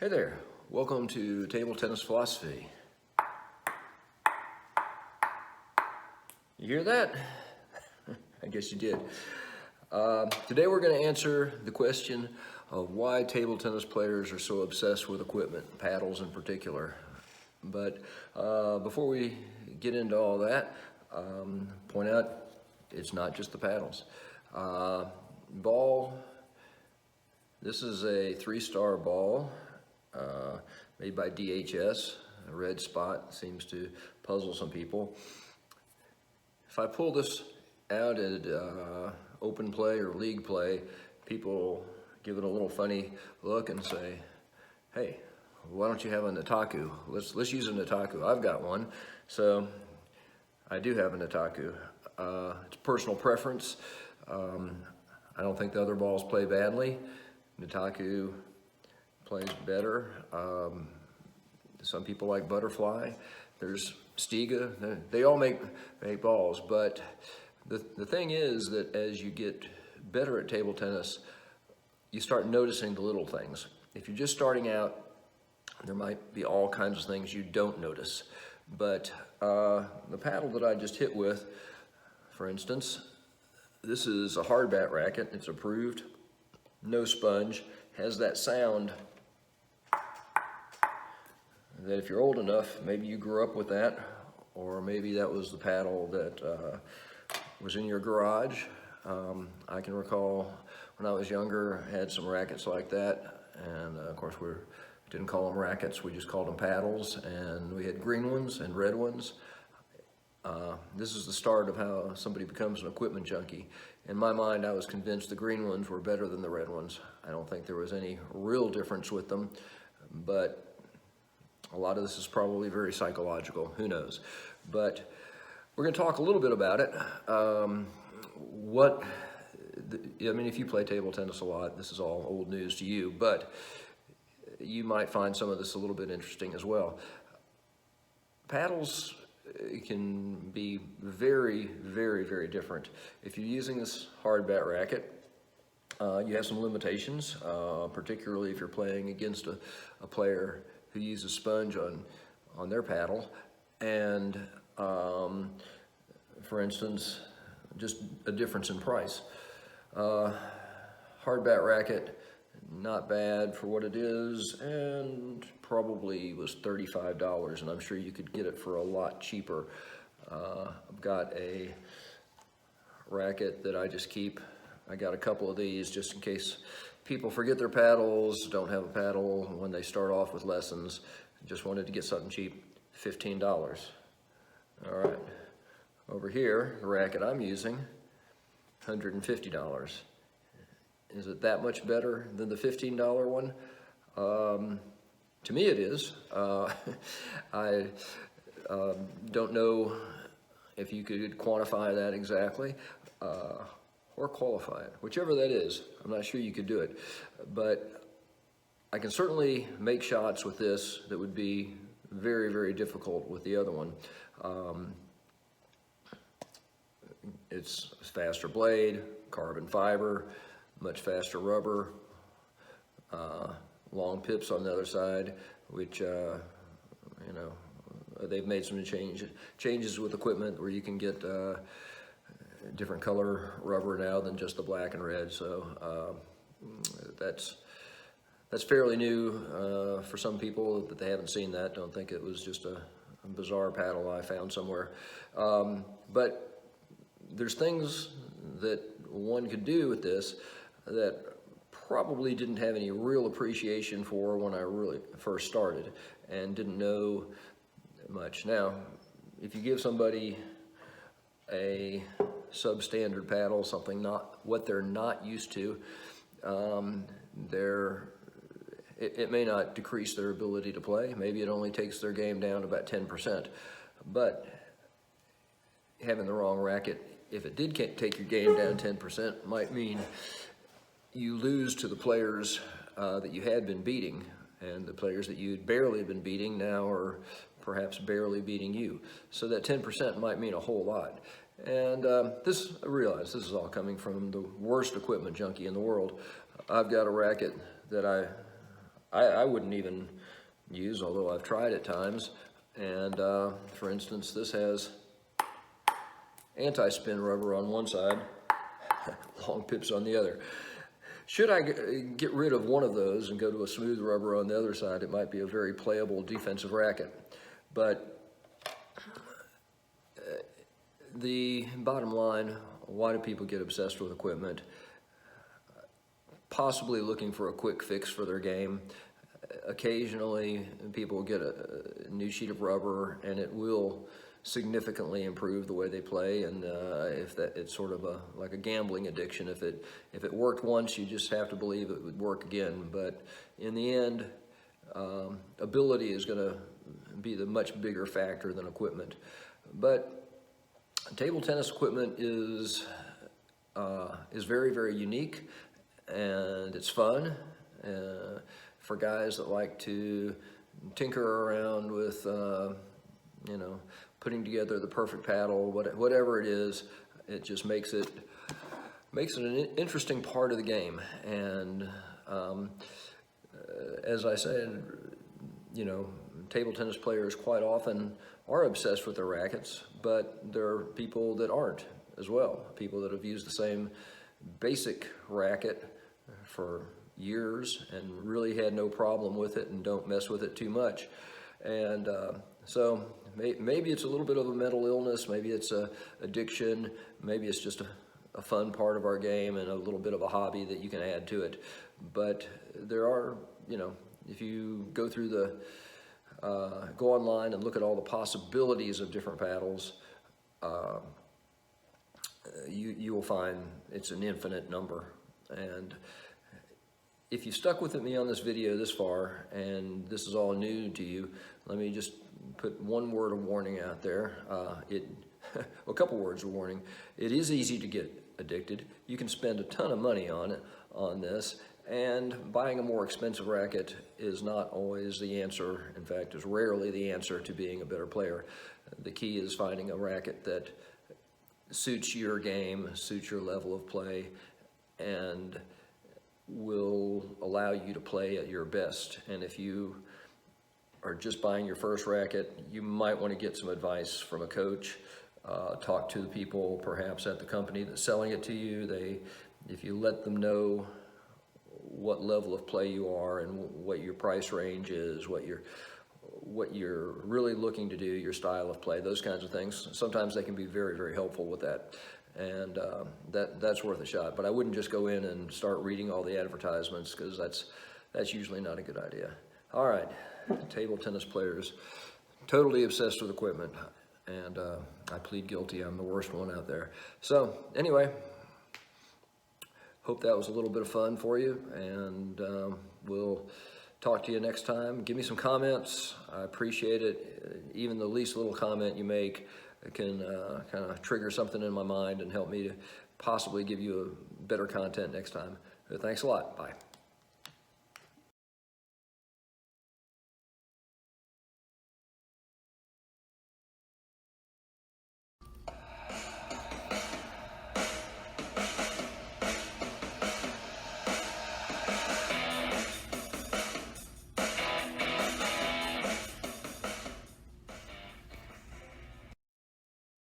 Hey there, welcome to Table Tennis Philosophy. You hear that? I guess you did. Today we're going to answer the question of why table tennis players are so obsessed with equipment, paddles in particular. But before we get into all that, point out it's not just the paddles. Ball, this is a 3-star ball. Made by DHS. A red spot seems to puzzle some people. If I pull this out at open play or league play, people give it a little funny look and say, hey, why don't you have a Nitaku? Let's use a Nitaku. I've got one. So I do have a Nitaku. It's personal preference. I don't think the other balls play badly. Nitaku plays better. Some people like Butterfly. There's Stiga. They all make balls, but the thing is that as you get better at table tennis, you start noticing the little things. If you're just starting out, there might be all kinds of things you don't notice. But the paddle that I just hit with, for instance, this is a hard bat racket. It's approved, no sponge, has that sound that if you're old enough, maybe you grew up with that, or maybe that was the paddle that was in your garage. I can recall when I was younger, I had some rackets like that, and of course we didn't call them rackets, we just called them paddles, and we had green ones and red ones. This is the start of how somebody becomes an equipment junkie. In my mind, I was convinced the green ones were better than the red ones. I don't think there was any real difference with them, but a lot of this is probably very psychological, who knows. But we're gonna talk a little bit about it. If you play table tennis a lot, this is all old news to you, but you might find some of this a little bit interesting as well. Paddles can be very, very, very different. If you're using this hard bat racket, you have some limitations, particularly if you're playing against a player who uses sponge on their paddle. And for instance, just a difference in price. Hard bat racket, not bad for what it is, and probably was $35, and I'm sure you could get it for a lot cheaper. I've got a racket that I just keep. I got a couple of these just in case people forget their paddles, don't have a paddle when they start off with lessons. Just wanted to get something cheap, $15. All right, over here, the racket I'm using, $150. Is it that much better than the $15 one? To me it is. I don't know if you could quantify that exactly. Or qualify it, whichever that is. I'm not sure you could do it, but I can certainly make shots with this that would be very, very difficult with the other one. It's a faster blade, carbon fiber, much faster rubber, long pips on the other side, which they've made some changes with equipment where you can get different color rubber now than just the black and red. So that's fairly new for some people that they haven't seen that. Don't think it was just a bizarre paddle I found somewhere. But there's things that one could do with this that probably didn't have any real appreciation for when I really first started and didn't know much. Now, if you give somebody a substandard paddle, something not what they're not used to, it may not decrease their ability to play. Maybe it only takes their game down about 10%. But having the wrong racket, if it did take your game down 10%, might mean you lose to the players that you had been beating, and the players that you'd barely been beating now are perhaps barely beating you. So that 10% might mean a whole lot. And I realize this is all coming from the worst equipment junkie in the world. I've got a racket that I wouldn't even use, although I've tried at times. And for instance, this has anti-spin rubber on one side, long pips on the other. Should I get rid of one of those and go to a smooth rubber on the other side, it might be a very playable defensive racket. But the bottom line, why do people get obsessed with equipment? Possibly looking for a quick fix for their game. Occasionally, people will get a new sheet of rubber and it will significantly improve the way they play. And if that, it's sort of like a gambling addiction. If it worked once, you just have to believe it would work again. But in the end, ability is going to be the much bigger factor than equipment. But table tennis equipment is very, very unique, and it's fun for guys that like to tinker around with, you know, putting together the perfect paddle, whatever it is. It just makes it an interesting part of the game. And as I said, you know, table tennis players quite often are obsessed with their rackets, but there are people that aren't as well. People that have used the same basic racket for years and really had no problem with it and don't mess with it too much. And so maybe it's a little bit of a mental illness, maybe it's a addiction, maybe it's just a fun part of our game and a little bit of a hobby that you can add to it. But there are, you know, if you go through the go online and look at all the possibilities of different paddles, you will find it's an infinite number. And if you stuck with me on this video this far and this is all new to you, let me just put one word of warning out there. A couple words of warning. It is easy to get addicted. You can spend a ton of money on this, and buying a more expensive racket is not always the answer. In fact, is rarely the answer to being a better player. The key is finding a racket that suits your game, suits your level of play, and will allow you to play at your best. And if you are just buying your first racket, you might want to get some advice from a coach. Talk to the people perhaps at the company that's selling it to you. If you let them know what level of play you are and what your price range is, what you're really looking to do, your style of play, those kinds of things, sometimes they can be very, very helpful with that. And that's worth a shot. But I wouldn't just go in and start reading all the advertisements, because that's usually not a good idea. All right, table tennis players, totally obsessed with equipment, and I plead guilty. I'm the worst one out there. So anyway, hope that was a little bit of fun for you, and we'll talk to you next time. Give me some comments. I appreciate it. Even the least little comment you make can kind of trigger something in my mind and help me to possibly give you a better content next time. Thanks a lot. Bye.